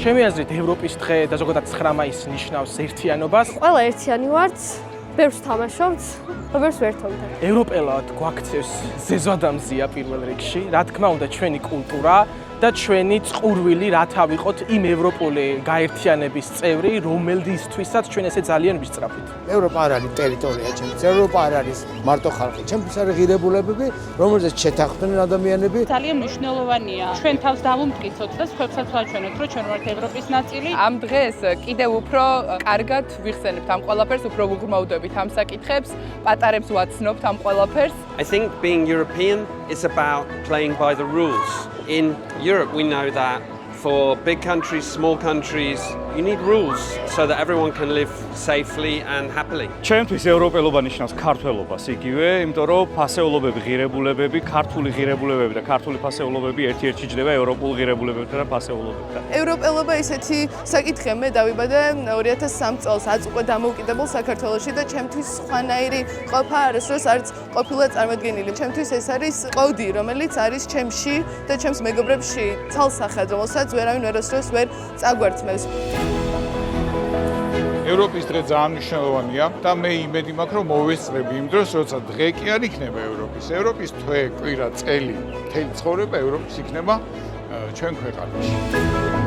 ჩემი აზრით ევროპის დღე და ზოგადად 9 მაისი ნიშნავს ერთიანობას. ყველა ერთიანი ვართ, ბევრს თამაშობთ, ბევრს ვერთობთ. ევროპელად გვაქცევს ზეზვადამზია პირველ რიგში, რა თქმა უნდა ჩვენი კულტურა და ჩვენი წყურვილი რათა ვიყოთ იმ ევროპული გაერთიანების წევრი, რომელთვისაც ჩვენ ესე ძალიან ვისწრაფვით. ევროპა არ არის ტერიტორია ჩემთვის, ევროპა არ არის მარტო ხალხი, ჩემთვის არის ღირებულებები, რომელზეც შეთანხმდნენ ადამიანები. ძალიან მნიშვნელოვანია ჩვენ თავს დავუმტკიცოთ და სხვებსაც ვაჩვენოთ, რომ ჩვენ ვართ ევროპის ნაწილი. ამ დღეს კიდევ უფრო კარგად ვიხსენებთ ამ ყველაფერს, უფრო ვუღრმავდებით ამ საკითხებს, პატარებს ვაცნობთ ამ ყველაფერს. I think being European is about playing by the rules. In Europe, we know that for big countries, small countries, you need rules so that everyone can live safely and happily. ჩემთვის ევროპელობა ნიშნავს ქართველობას იგივე, იმიტომ რომ ფასეულობები, ღირებულებები, ქართული ღირებულებები და ქართული ფასეულობები ერთ-ერთი ჯდება ევროპულ ღირებულებებთან და ფასეულობებთან. ევროპელობა ისეთი საკითხია, მე დავიბადე 2003 წელს აწუყო დამოუკიდებელ საქართველოში და ჩემთვის სხვანაირი ყოფა არასდროს არც ყოფილა წარმოდგენილი. ჩემთვის ეს არის კოდი, რომელიც არის ჩემში და ჩემს მეგობრებში ცალსახად, რომელსაც ვერავინ არასდროს ვერ წაგვართმევს. ევროპის დღე ძალიან მნიშვნელოვანია და მე იმედი მაქვს, რომ მოვესწრები იმ დროს, როცა დღე კი არ იქნება ევროპის. ევროპის თვე, კვირა, წელი, მთელი ცხოვრება ევროპის იქნება ჩვენ ქვეყანაში.